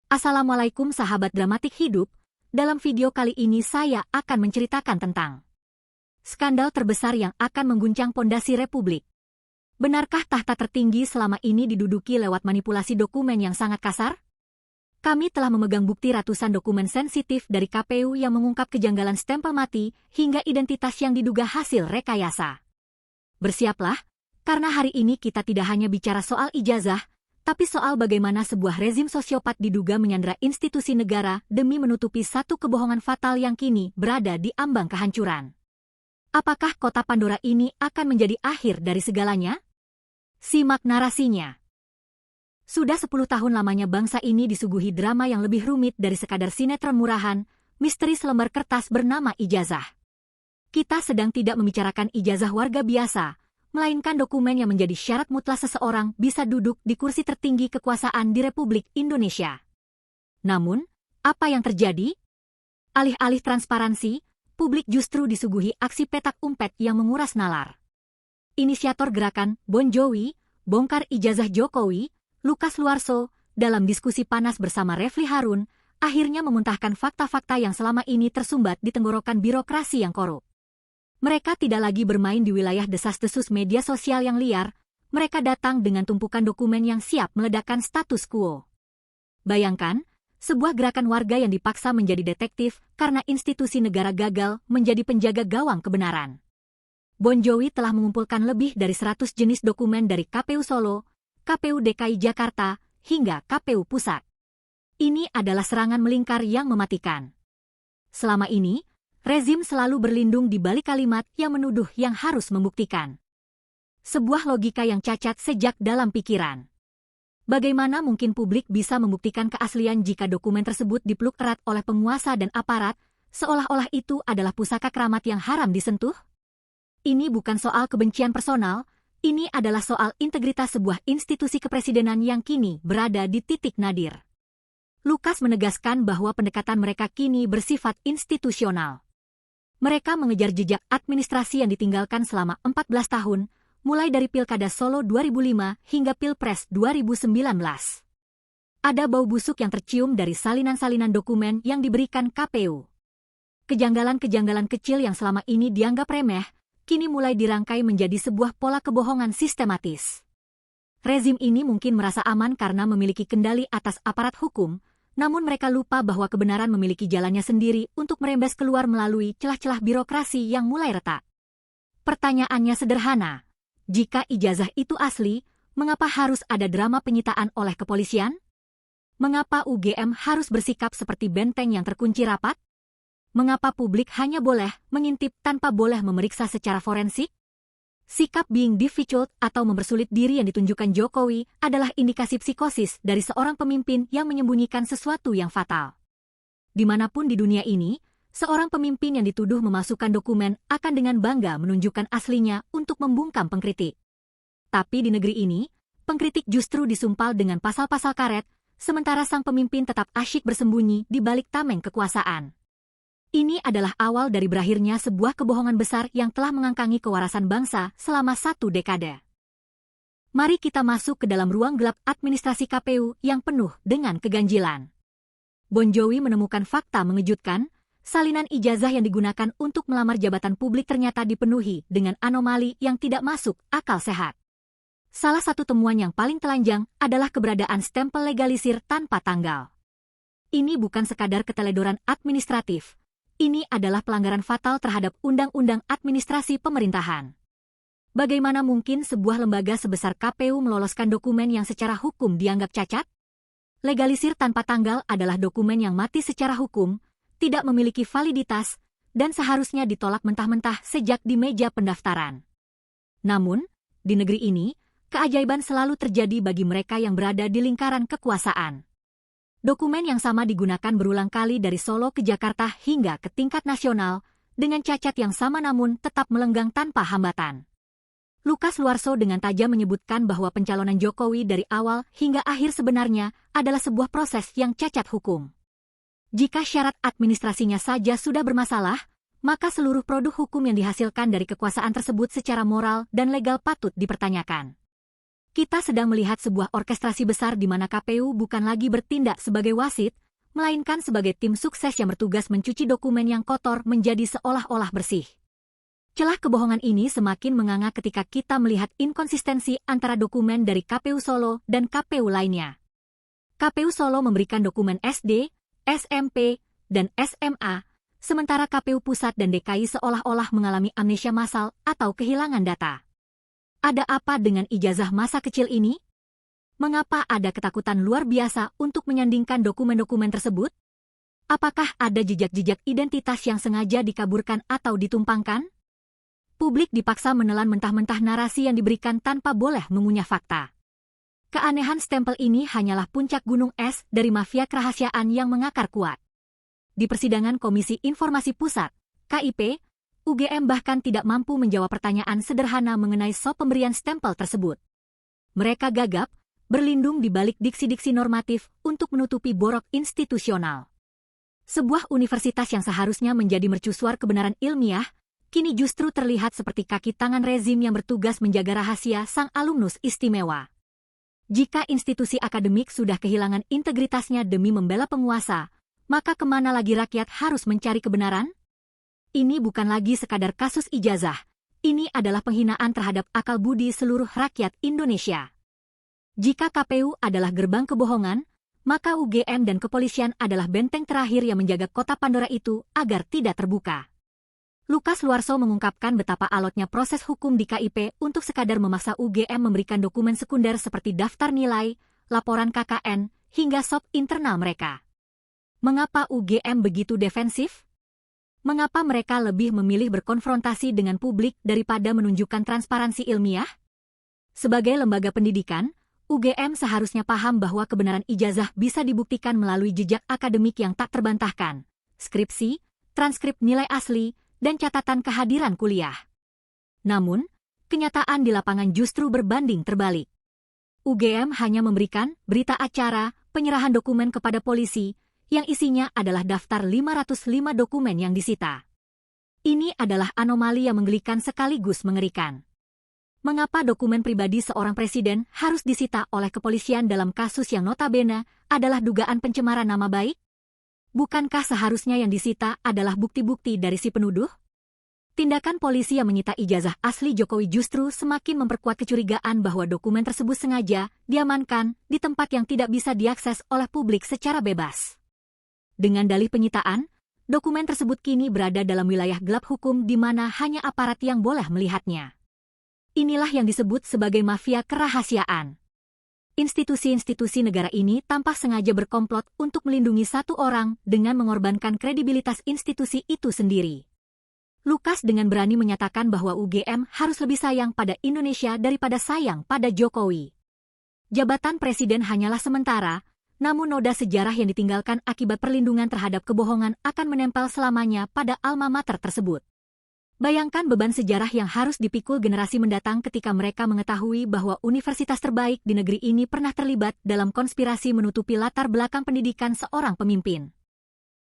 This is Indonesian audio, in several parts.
Assalamualaikum sahabat dramatik hidup, dalam video kali ini saya akan menceritakan tentang skandal terbesar yang akan mengguncang pondasi Republik. Benarkah tahta tertinggi selama ini diduduki lewat manipulasi dokumen yang sangat kasar? Kami telah memegang bukti ratusan dokumen sensitif dari KPU yang mengungkap kejanggalan stempel mati hingga identitas yang diduga hasil rekayasa. Bersiaplah, karena hari ini kita tidak hanya bicara soal ijazah, tapi soal bagaimana sebuah rezim sosiopat diduga menyandera institusi negara demi menutupi satu kebohongan fatal yang kini berada di ambang kehancuran. Apakah kota Pandora ini akan menjadi akhir dari segalanya? Simak narasinya. Sudah 10 tahun lamanya bangsa ini disuguhi drama yang lebih rumit dari sekadar sinetron murahan, misteri selembar kertas bernama ijazah. Kita sedang tidak membicarakan ijazah warga biasa, melainkan dokumen yang menjadi syarat mutlak seseorang bisa duduk di kursi tertinggi kekuasaan di Republik Indonesia. Namun, apa yang terjadi? Alih-alih transparansi, publik justru disuguhi aksi petak umpet yang menguras nalar. Inisiator gerakan Bon Jovi, bongkar ijazah Jokowi, Lukas Luarso, dalam diskusi panas bersama Refli Harun, akhirnya memuntahkan fakta-fakta yang selama ini tersumbat di tenggorokan birokrasi yang korup. Mereka tidak lagi bermain di wilayah desas-desus media sosial yang liar, mereka datang dengan tumpukan dokumen yang siap meledakkan status quo. Bayangkan, sebuah gerakan warga yang dipaksa menjadi detektif karena institusi negara gagal menjadi penjaga gawang kebenaran. Bon Jovi telah mengumpulkan lebih dari 100 jenis dokumen dari KPU Solo, KPU DKI Jakarta, hingga KPU Pusat. Ini adalah serangan melingkar yang mematikan. Selama ini, rezim selalu berlindung di balik kalimat yang menuduh yang harus membuktikan. Sebuah logika yang cacat sejak dalam pikiran. Bagaimana mungkin publik bisa membuktikan keaslian jika dokumen tersebut dipeluk erat oleh penguasa dan aparat, seolah-olah itu adalah pusaka keramat yang haram disentuh? Ini bukan soal kebencian personal, ini adalah soal integritas sebuah institusi kepresidenan yang kini berada di titik nadir. Lukas menegaskan bahwa pendekatan mereka kini bersifat institusional. Mereka mengejar jejak administrasi yang ditinggalkan selama 14 tahun, mulai dari Pilkada Solo 2005 hingga Pilpres 2019. Ada bau busuk yang tercium dari salinan-salinan dokumen yang diberikan KPU. Kejanggalan-kejanggalan kecil yang selama ini dianggap remeh, kini mulai dirangkai menjadi sebuah pola kebohongan sistematis. Rezim ini mungkin merasa aman karena memiliki kendali atas aparat hukum, namun mereka lupa bahwa kebenaran memiliki jalannya sendiri untuk merembes keluar melalui celah-celah birokrasi yang mulai retak. Pertanyaannya sederhana, jika ijazah itu asli, mengapa harus ada drama penyitaan oleh kepolisian? Mengapa UGM harus bersikap seperti benteng yang terkunci rapat? Mengapa publik hanya boleh mengintip tanpa boleh memeriksa secara forensik? Sikap being difficult atau mempersulit diri yang ditunjukkan Jokowi adalah indikasi psikosis dari seorang pemimpin yang menyembunyikan sesuatu yang fatal. Dimanapun di dunia ini, seorang pemimpin yang dituduh memasukkan dokumen akan dengan bangga menunjukkan aslinya untuk membungkam pengkritik. Tapi di negeri ini, pengkritik justru disumpal dengan pasal-pasal karet, sementara sang pemimpin tetap asyik bersembunyi di balik tameng kekuasaan. Ini adalah awal dari berakhirnya sebuah kebohongan besar yang telah mengangkangi kewarasan bangsa selama 1 dekade. Mari kita masuk ke dalam ruang gelap administrasi KPU yang penuh dengan keganjilan. Bon Jovi menemukan fakta mengejutkan, salinan ijazah yang digunakan untuk melamar jabatan publik ternyata dipenuhi dengan anomali yang tidak masuk akal sehat. Salah satu temuan yang paling telanjang adalah keberadaan stempel legalisir tanpa tanggal. Ini bukan sekadar keteledoran administratif. Ini adalah pelanggaran fatal terhadap Undang-Undang Administrasi Pemerintahan. Bagaimana mungkin sebuah lembaga sebesar KPU meloloskan dokumen yang secara hukum dianggap cacat? Legalisir tanpa tanggal adalah dokumen yang mati secara hukum, tidak memiliki validitas, dan seharusnya ditolak mentah-mentah sejak di meja pendaftaran. Namun, di negeri ini, keajaiban selalu terjadi bagi mereka yang berada di lingkaran kekuasaan. Dokumen yang sama digunakan berulang kali dari Solo ke Jakarta hingga ke tingkat nasional, dengan cacat yang sama namun tetap melenggang tanpa hambatan. Lukas Luarso dengan tajam menyebutkan bahwa pencalonan Jokowi dari awal hingga akhir sebenarnya adalah sebuah proses yang cacat hukum. Jika syarat administrasinya saja sudah bermasalah, maka seluruh produk hukum yang dihasilkan dari kekuasaan tersebut secara moral dan legal patut dipertanyakan. Kita sedang melihat sebuah orkestrasi besar di mana KPU bukan lagi bertindak sebagai wasit, melainkan sebagai tim sukses yang bertugas mencuci dokumen yang kotor menjadi seolah-olah bersih. Celah kebohongan ini semakin menganga ketika kita melihat inkonsistensi antara dokumen dari KPU Solo dan KPU lainnya. KPU Solo memberikan dokumen SD, SMP, dan SMA, sementara KPU Pusat dan DKI seolah-olah mengalami amnesia massal atau kehilangan data. Ada apa dengan ijazah masa kecil ini? Mengapa ada ketakutan luar biasa untuk menyandingkan dokumen-dokumen tersebut? Apakah ada jejak-jejak identitas yang sengaja dikaburkan atau ditumpangkan? Publik dipaksa menelan mentah-mentah narasi yang diberikan tanpa boleh mengunyah fakta. Keanehan stempel ini hanyalah puncak gunung es dari mafia kerahasiaan yang mengakar kuat. Di persidangan Komisi Informasi Pusat, KIP, UGM bahkan tidak mampu menjawab pertanyaan sederhana mengenai sop pemberian stempel tersebut. Mereka gagap, berlindung di balik diksi-diksi normatif untuk menutupi borok institusional. Sebuah universitas yang seharusnya menjadi mercusuar kebenaran ilmiah, kini justru terlihat seperti kaki tangan rezim yang bertugas menjaga rahasia sang alumnus istimewa. Jika institusi akademik sudah kehilangan integritasnya demi membela penguasa, maka kemana lagi rakyat harus mencari kebenaran? Ini bukan lagi sekadar kasus ijazah, ini adalah penghinaan terhadap akal budi seluruh rakyat Indonesia. Jika KPU adalah gerbang kebohongan, maka UGM dan kepolisian adalah benteng terakhir yang menjaga kota Pandora itu agar tidak terbuka. Lukas Luarso mengungkapkan betapa alotnya proses hukum di KIP untuk sekadar memaksa UGM memberikan dokumen sekunder seperti daftar nilai, laporan KKN, hingga sop internal mereka. Mengapa UGM begitu defensif? Mengapa mereka lebih memilih berkonfrontasi dengan publik daripada menunjukkan transparansi ilmiah? Sebagai lembaga pendidikan, UGM seharusnya paham bahwa kebenaran ijazah bisa dibuktikan melalui jejak akademik yang tak terbantahkan, skripsi, transkrip nilai asli, dan catatan kehadiran kuliah. Namun, kenyataan di lapangan justru berbanding terbalik. UGM hanya memberikan berita acara penyerahan dokumen kepada polisi, yang isinya adalah daftar 505 dokumen yang disita. Ini adalah anomali yang menggelikan sekaligus mengerikan. Mengapa dokumen pribadi seorang presiden harus disita oleh kepolisian dalam kasus yang notabene adalah dugaan pencemaran nama baik? Bukankah seharusnya yang disita adalah bukti-bukti dari si penuduh? Tindakan polisi yang menyita ijazah asli Jokowi justru semakin memperkuat kecurigaan bahwa dokumen tersebut sengaja diamankan di tempat yang tidak bisa diakses oleh publik secara bebas. Dengan dalih penyitaan, dokumen tersebut kini berada dalam wilayah gelap hukum di mana hanya aparat yang boleh melihatnya. Inilah yang disebut sebagai mafia kerahasiaan. Institusi-institusi negara ini tampak sengaja berkomplot untuk melindungi satu orang dengan mengorbankan kredibilitas institusi itu sendiri. Lukas dengan berani menyatakan bahwa UGM harus lebih sayang pada Indonesia daripada sayang pada Jokowi. Jabatan presiden hanyalah sementara, namun noda sejarah yang ditinggalkan akibat perlindungan terhadap kebohongan akan menempel selamanya pada alma mater tersebut. Bayangkan beban sejarah yang harus dipikul generasi mendatang ketika mereka mengetahui bahwa universitas terbaik di negeri ini pernah terlibat dalam konspirasi menutupi latar belakang pendidikan seorang pemimpin.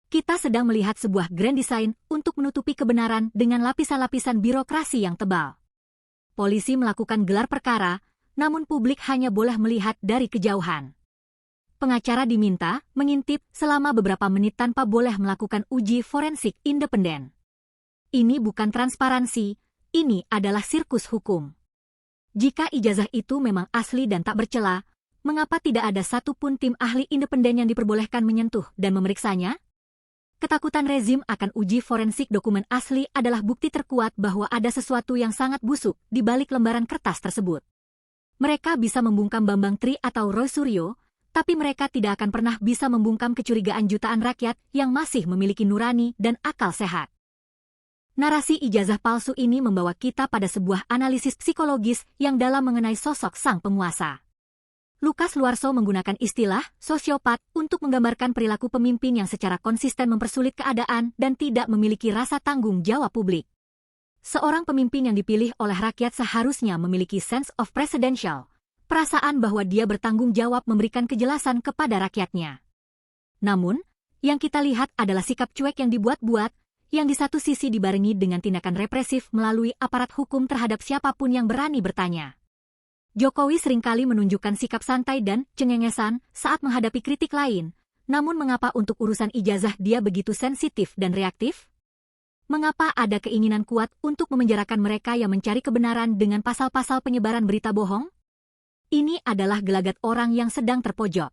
Kita sedang melihat sebuah grand design untuk menutupi kebenaran dengan lapisan-lapisan birokrasi yang tebal. Polisi melakukan gelar perkara, namun publik hanya boleh melihat dari kejauhan. Pengacara diminta mengintip selama beberapa menit tanpa boleh melakukan uji forensik independen. Ini bukan transparansi, ini adalah sirkus hukum. Jika ijazah itu memang asli dan tak bercela, mengapa tidak ada satupun tim ahli independen yang diperbolehkan menyentuh dan memeriksanya? Ketakutan rezim akan uji forensik dokumen asli adalah bukti terkuat bahwa ada sesuatu yang sangat busuk di balik lembaran kertas tersebut. Mereka bisa membungkam Bambang Tri atau Roy Suryo, tapi mereka tidak akan pernah bisa membungkam kecurigaan jutaan rakyat yang masih memiliki nurani dan akal sehat. Narasi ijazah palsu ini membawa kita pada sebuah analisis psikologis yang dalam mengenai sosok sang penguasa. Lukas Luarso menggunakan istilah sosiopat untuk menggambarkan perilaku pemimpin yang secara konsisten mempersulit keadaan dan tidak memiliki rasa tanggung jawab publik. Seorang pemimpin yang dipilih oleh rakyat seharusnya memiliki sense of presidential, perasaan bahwa dia bertanggung jawab memberikan kejelasan kepada rakyatnya. Namun, yang kita lihat adalah sikap cuek yang dibuat-buat, yang di satu sisi dibarengi dengan tindakan represif melalui aparat hukum terhadap siapapun yang berani bertanya. Jokowi seringkali menunjukkan sikap santai dan cengengesan saat menghadapi kritik lain. Namun mengapa untuk urusan ijazah dia begitu sensitif dan reaktif? Mengapa ada keinginan kuat untuk memenjarakan mereka yang mencari kebenaran dengan pasal-pasal penyebaran berita bohong? Ini adalah gelagat orang yang sedang terpojok.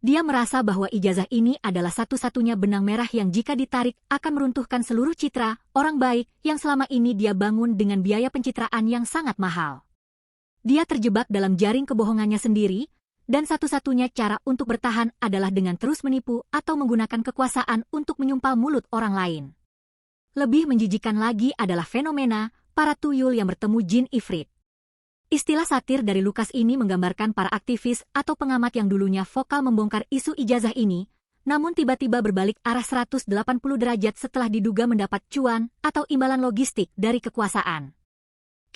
Dia merasa bahwa ijazah ini adalah satu-satunya benang merah yang jika ditarik akan meruntuhkan seluruh citra orang baik yang selama ini dia bangun dengan biaya pencitraan yang sangat mahal. Dia terjebak dalam jaring kebohongannya sendiri, dan satu-satunya cara untuk bertahan adalah dengan terus menipu atau menggunakan kekuasaan untuk menyumpal mulut orang lain. Lebih menjijikan lagi adalah fenomena para tuyul yang bertemu jin ifrit. Istilah satir dari Lukas ini menggambarkan para aktivis atau pengamat yang dulunya vokal membongkar isu ijazah ini, namun tiba-tiba berbalik arah 180 derajat setelah diduga mendapat cuan atau imbalan logistik dari kekuasaan.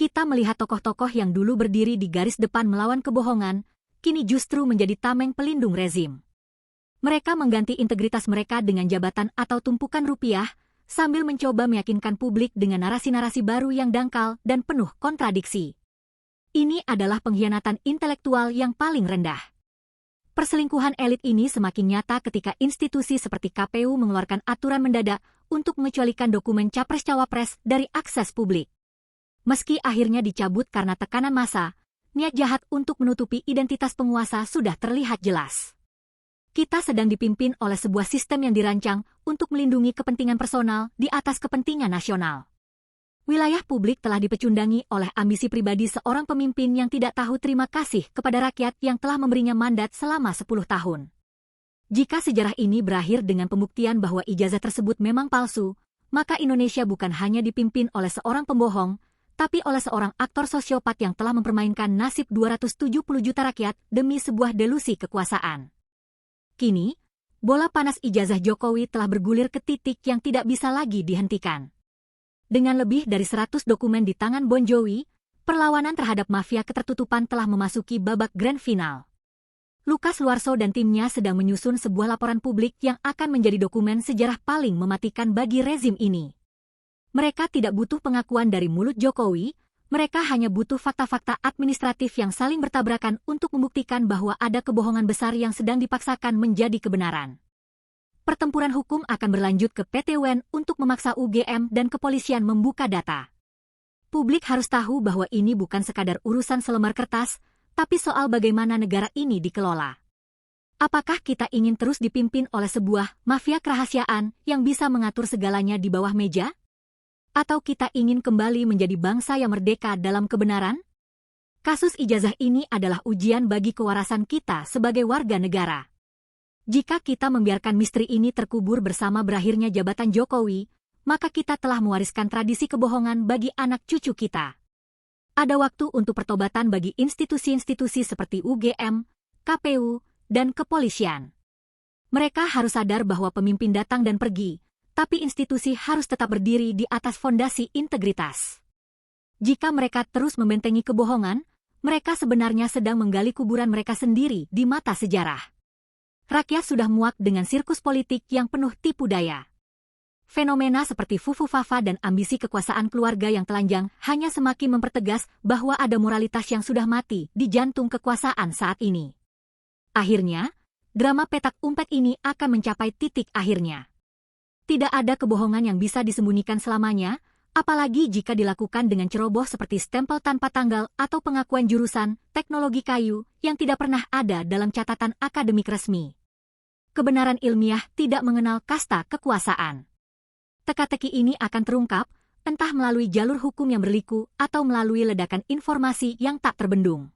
Kita melihat tokoh-tokoh yang dulu berdiri di garis depan melawan kebohongan, kini justru menjadi tameng pelindung rezim. Mereka mengganti integritas mereka dengan jabatan atau tumpukan rupiah, sambil mencoba meyakinkan publik dengan narasi-narasi baru yang dangkal dan penuh kontradiksi. Ini adalah pengkhianatan intelektual yang paling rendah. Perselingkuhan elit ini semakin nyata ketika institusi seperti KPU mengeluarkan aturan mendadak untuk mengecualikan dokumen Capres-Cawapres dari akses publik. Meski akhirnya dicabut karena tekanan massa, niat jahat untuk menutupi identitas penguasa sudah terlihat jelas. Kita sedang dipimpin oleh sebuah sistem yang dirancang untuk melindungi kepentingan personal di atas kepentingan nasional. Wilayah publik telah dipecundangi oleh ambisi pribadi seorang pemimpin yang tidak tahu terima kasih kepada rakyat yang telah memberinya mandat selama 10 tahun. Jika sejarah ini berakhir dengan pembuktian bahwa ijazah tersebut memang palsu, maka Indonesia bukan hanya dipimpin oleh seorang pembohong, tapi oleh seorang aktor sosiopat yang telah mempermainkan nasib 270 juta rakyat demi sebuah delusi kekuasaan. Kini, bola panas ijazah Jokowi telah bergulir ke titik yang tidak bisa lagi dihentikan. Dengan lebih dari 100 dokumen di tangan Bon Jovi, perlawanan terhadap mafia ketertutupan telah memasuki babak grand final. Lukas Luarso dan timnya sedang menyusun sebuah laporan publik yang akan menjadi dokumen sejarah paling mematikan bagi rezim ini. Mereka tidak butuh pengakuan dari mulut Jokowi, mereka hanya butuh fakta-fakta administratif yang saling bertabrakan untuk membuktikan bahwa ada kebohongan besar yang sedang dipaksakan menjadi kebenaran. Pertempuran hukum akan berlanjut ke PT UN untuk memaksa UGM dan kepolisian membuka data. Publik harus tahu bahwa ini bukan sekadar urusan selembar kertas, tapi soal bagaimana negara ini dikelola. Apakah kita ingin terus dipimpin oleh sebuah mafia kerahasiaan yang bisa mengatur segalanya di bawah meja? Atau kita ingin kembali menjadi bangsa yang merdeka dalam kebenaran? Kasus ijazah ini adalah ujian bagi kewarasan kita sebagai warga negara. Jika kita membiarkan misteri ini terkubur bersama berakhirnya jabatan Jokowi, maka kita telah mewariskan tradisi kebohongan bagi anak cucu kita. Ada waktu untuk pertobatan bagi institusi-institusi seperti UGM, KPU, dan kepolisian. Mereka harus sadar bahwa pemimpin datang dan pergi, tapi institusi harus tetap berdiri di atas fondasi integritas. Jika mereka terus membentengi kebohongan, mereka sebenarnya sedang menggali kuburan mereka sendiri di mata sejarah. Rakyat sudah muak dengan sirkus politik yang penuh tipu daya. Fenomena seperti fufu-fafa dan ambisi kekuasaan keluarga yang telanjang hanya semakin mempertegas bahwa ada moralitas yang sudah mati di jantung kekuasaan saat ini. Akhirnya, drama petak umpet ini akan mencapai titik akhirnya. Tidak ada kebohongan yang bisa disembunyikan selamanya, apalagi jika dilakukan dengan ceroboh seperti stempel tanpa tanggal atau pengakuan jurusan teknologi kayu yang tidak pernah ada dalam catatan akademik resmi. Kebenaran ilmiah tidak mengenal kasta kekuasaan. Teka-teki ini akan terungkap, entah melalui jalur hukum yang berliku atau melalui ledakan informasi yang tak terbendung.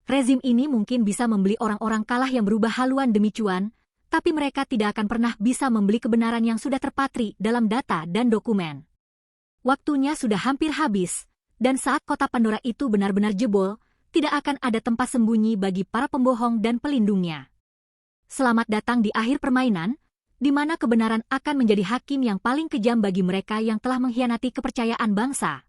Rezim ini mungkin bisa membeli orang-orang kalah yang berubah haluan demi cuan, tapi mereka tidak akan pernah bisa membeli kebenaran yang sudah terpatri dalam data dan dokumen. Waktunya sudah hampir habis, dan saat kota Pandora itu benar-benar jebol, tidak akan ada tempat sembunyi bagi para pembohong dan pelindungnya. Selamat datang di akhir permainan, di mana kebenaran akan menjadi hakim yang paling kejam bagi mereka yang telah mengkhianati kepercayaan bangsa.